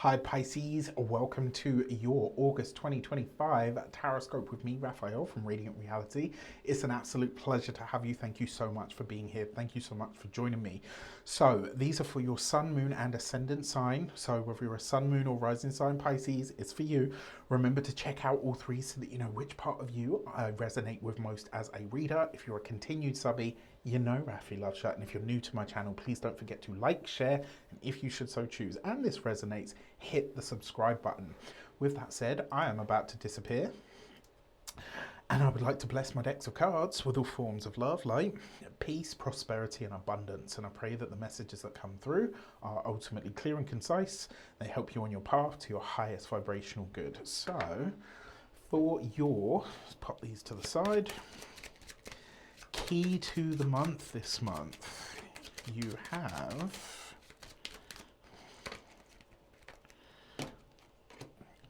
Hi Pisces, welcome to your August 2025 Taroscope with me, Raphael from Radiant Reality. It's an absolute pleasure to have you. Thank you so much for being here. Thank you so much for joining me. So these are for your sun, moon and ascendant sign. So whether you're a sun, moon or rising sign Pisces, it's for you. Remember to check out all three so that you know which part of you I resonate with most as a reader. If you're a continued subby, you know Rafi loves you. And if you're new to my channel, please don't forget to like, share, and if you should so choose, and this resonates, hit the subscribe button. With that said, I am about to disappear. And I would like to bless my decks of cards with all forms of love, light, peace, prosperity, and abundance. And I pray that the messages that come through are ultimately clear and concise. They help you on your path to your highest vibrational good. So, for your, let's pop these to the side. Key to the month this month, you have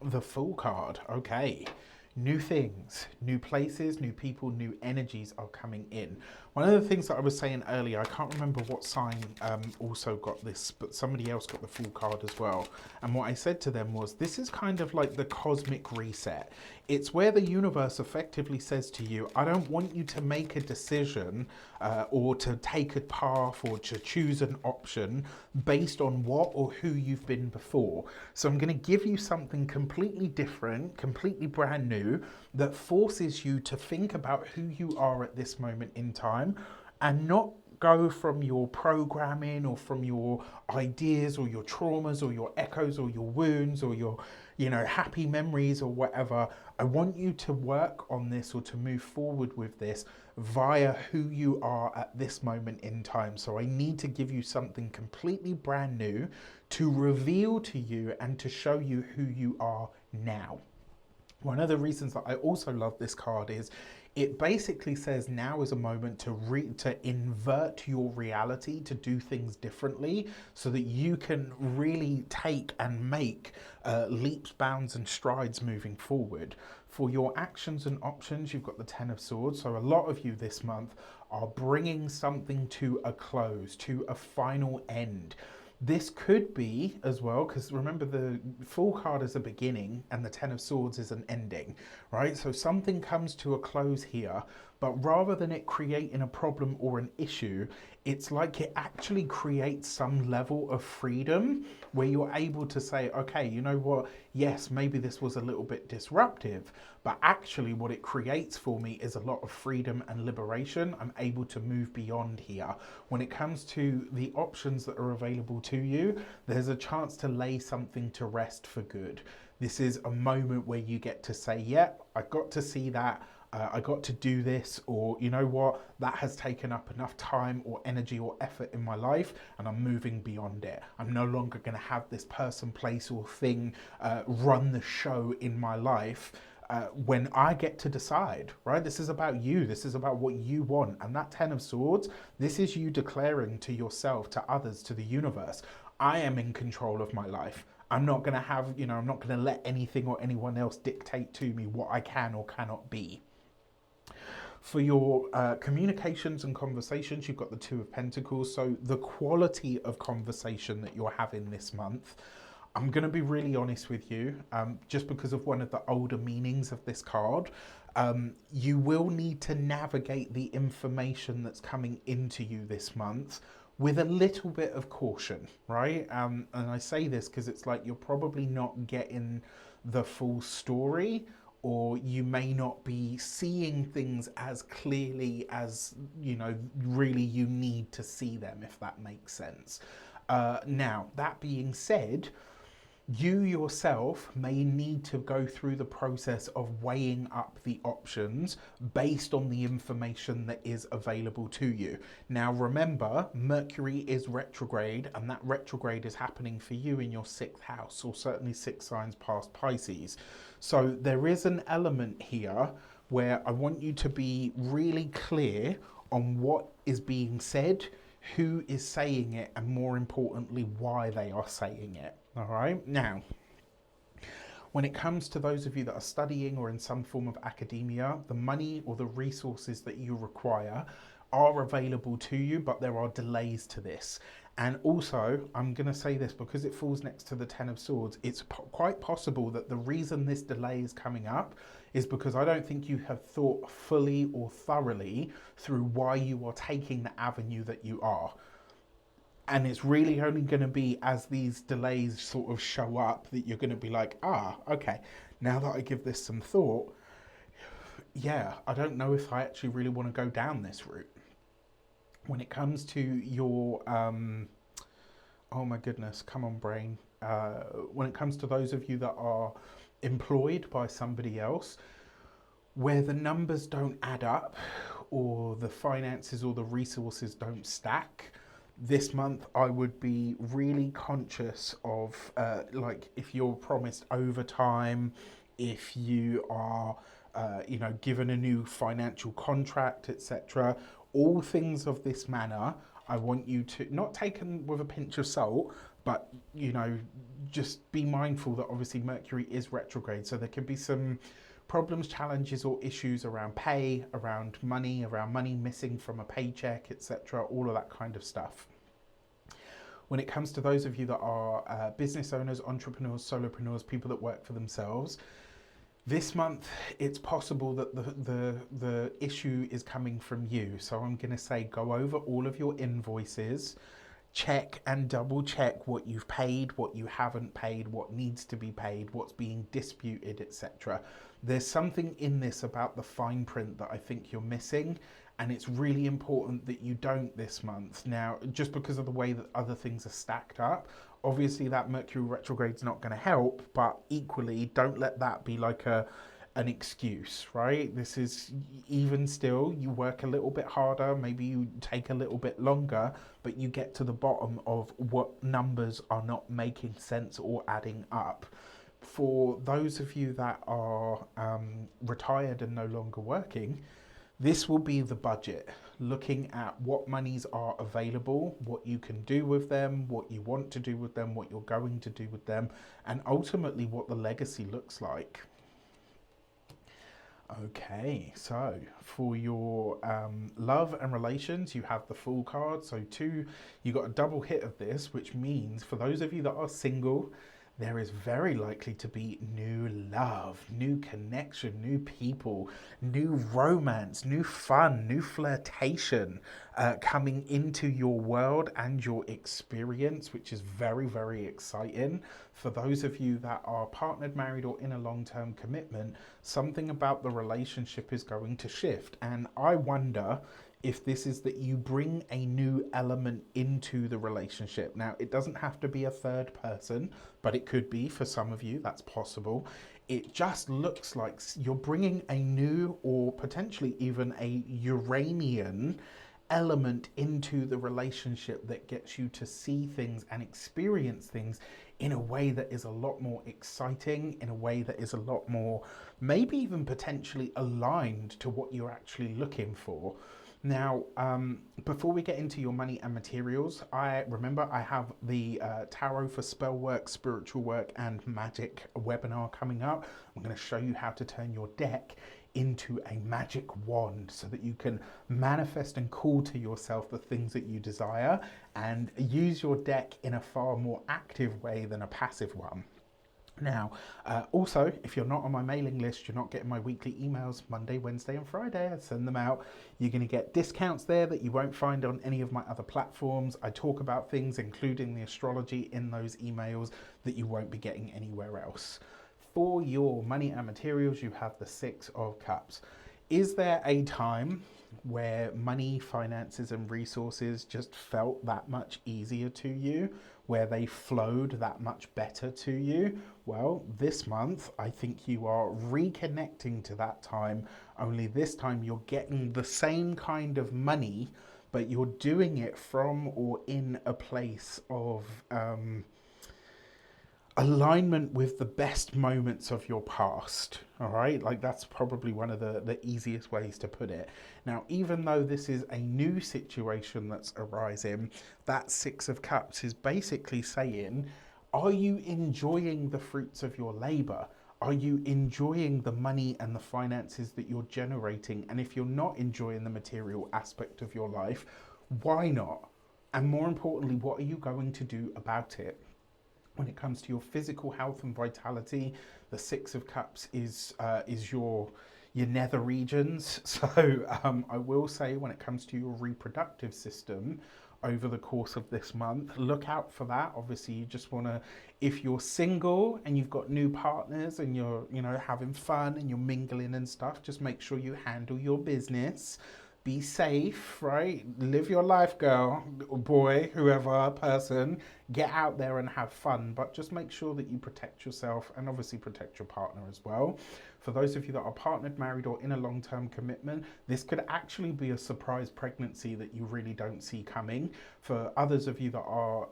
the Fool card. Okay. New things, new places, new people, new energies are coming in. One of the things that I was saying earlier, I can't remember what sign also got this, but somebody else got the Fool card as well. And what I said to them was, this is kind of like the cosmic reset. It's where the universe effectively says to you, I don't want you to make a decision or to take a path or to choose an option based on what or who you've been before. So I'm going to give you something completely different, completely brand new, that forces you to think about who you are at this moment in time and not go from your programming or from your ideas or your traumas or your echoes or your wounds or your happy memories or whatever. I want you to work on this or to move forward with this via who you are at this moment in time. So I need to give you something completely brand new to reveal to you and to show you who you are now. One of the reasons that I also love this card is it basically says now is a moment to invert your reality, to do things differently so that you can really take and make leaps, bounds and strides moving forward. For your actions and options, you've got the Ten of Swords. So a lot of you this month are bringing something to a close, to a final end. This could be as well, because remember the Fool card is a beginning and the Ten of Swords is an ending, right? So something comes to a close here, but rather than it creating a problem or an issue, it's like it actually creates some level of freedom where you're able to say, okay, you know what? Yes, maybe this was a little bit disruptive, but actually what it creates for me is a lot of freedom and liberation. I'm able to move beyond here. When it comes to the options that are available to you, there's a chance to lay something to rest for good. This is a moment where you get to say, yeah, I got to see that. I got to do this, or you know what, that has taken up enough time or energy or effort in my life and I'm moving beyond it. I'm no longer going to have this person, place or thing run the show in my life when I get to decide, right? This is about you. This is about what you want. And that Ten of Swords, this is you declaring to yourself, to others, to the universe, I am in control of my life. I'm not going to have, I'm not going to let anything or anyone else dictate to me what I can or cannot be. For your communications and conversations, you've got the Two of Pentacles. So the quality of conversation that you're having this month, I'm going to be really honest with you, just because of one of the older meanings of this card, you will need to navigate the information that's coming into you this month with a little bit of caution, right? And I say this because it's like you're probably not getting the full story, or you may not be seeing things as clearly as, really you need to see them, if that makes sense. Now, that being said, you yourself may need to go through the process of weighing up the options based on the information that is available to you. Now remember, Mercury is retrograde, and that retrograde is happening for you in your 6th house, or certainly 6 signs past Pisces. So there is an element here where I want you to be really clear on what is being said, who is saying it, and more importantly, why they are saying it. All right. Now, when it comes to those of you that are studying or in some form of academia, the money or the resources that you require are available to you, but there are delays to this. And also, I'm going to say this because it falls next to the Ten of Swords. It's quite possible that the reason this delay is coming up is because I don't think you have thought fully or thoroughly through why you are taking the avenue that you are. And it's really only going to be as these delays sort of show up that you're going to be like, okay, now that I give this some thought, yeah, I don't know if I actually really want to go down this route. When it comes to your, oh my goodness, come on, brain. When it comes to those of you that are employed by somebody else, where the numbers don't add up or the finances or the resources don't stack, this month I would be really conscious of like if you're promised overtime, if you are given a new financial contract, etc. All things of this manner, I want you to not take them with a pinch of salt, but just be mindful that obviously Mercury is retrograde, so there can be some problems, challenges, or issues around pay, around money missing from a paycheck, etc., all of that kind of stuff. When it comes to those of you that are business owners, entrepreneurs, solopreneurs, people that work for themselves, this month it's possible that the issue is coming from you. So I'm going to say go over all of your invoices, check and double check what you've paid, what you haven't paid, what needs to be paid, what's being disputed, etc. There's something in this about the fine print that I think you're missing, and it's really important that you don't this month. Now, just because of the way that other things are stacked up, obviously that Mercury retrograde is not going to help, but equally don't let that be like an excuse, right? This is, even still, you work a little bit harder, maybe you take a little bit longer, but you get to the bottom of what numbers are not making sense or adding up. For those of you that are retired and no longer working, this will be the budget, looking at what monies are available, what you can do with them, what you want to do with them, what you're going to do with them, and ultimately what the legacy looks like. Okay, so for your love and relations, you have the Fool card. So you got a double hit of this, which means for those of you that are single, there is very likely to be new love, new connection, new people, new romance, new fun, new flirtation coming into your world and your experience, which is very, very exciting. For those of you that are partnered, married, or in a long-term commitment, something about the relationship is going to shift. And I wonder if this is that you bring a new element into the relationship. Now, it doesn't have to be a third person, but it could be for some of you, that's possible. It just looks like you're bringing a new or potentially even a Uranian element into the relationship that gets you to see things and experience things in a way that is a lot more exciting, in a way that is a lot more, maybe even potentially aligned to what you're actually looking for. Now, before we get into your money and materials, I have the Tarot for spell work, spiritual work, and magic webinar coming up. I'm going to show you how to turn your deck into a magic wand so that you can manifest and call to yourself the things that you desire and use your deck in a far more active way than a passive one. Now, also, if you're not on my mailing list, you're not getting my weekly emails Monday, Wednesday, and Friday. I send them out. You're going to get discounts there that you won't find on any of my other platforms. I talk about things, including the astrology, in those emails that you won't be getting anywhere else. For your money and materials, you have the Six of Cups. Is there a time where money, finances, and resources just felt that much easier to you, where they flowed that much better to you? Well, this month, I think you are reconnecting to that time, only this time you're getting the same kind of money, but you're doing it from or in a place of alignment with the best moments of your past. All right, like that's probably one of the easiest ways to put it. Now, even though this is a new situation that's arising, that Six of Cups is basically saying, are you enjoying the fruits of your labor? Are you enjoying the money and the finances that you're generating? And if you're not enjoying the material aspect of your life, why not? And more importantly, what are you going to do about it? When it comes to your physical health and vitality, the Six of Cups is your nether regions. So I will say, when it comes to your reproductive system, over the course of this month, look out for that. Obviously, you just want to, if you're single and you've got new partners and you're, you know, having fun and you're mingling and stuff, just make sure you handle your business. Be safe, right? Live your life, girl, or boy, whoever, person. Get out there and have fun, but just make sure that you protect yourself and obviously protect your partner as well. For those of you that are partnered, married, or in a long term commitment, this could actually be a surprise pregnancy that you really don't see coming. For others of you that are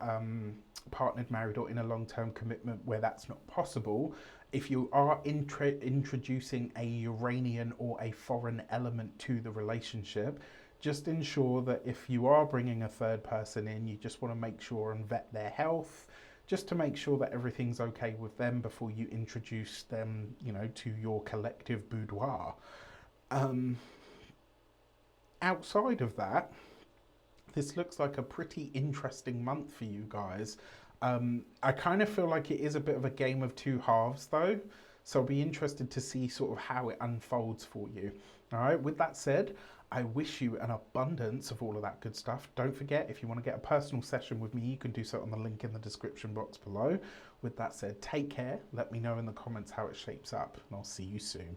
partnered, married, or in a long term commitment where that's not possible, if you are introducing a Uranian or a foreign element to the relationship, just ensure that if you are bringing a third person in, you just want to make sure and vet their health, just to make sure that everything's okay with them before you introduce them, you know, to your collective boudoir. Um, Outside of that, this looks like a pretty interesting month for you guys. I kind of feel like it is a bit of a game of two halves though. So I'll be interested to see sort of how it unfolds for you. All right, with that said, I wish you an abundance of all of that good stuff. Don't forget, if you want to get a personal session with me, you can do so on the link in the description box below. With that said, take care. Let me know in the comments how it shapes up, and I'll see you soon.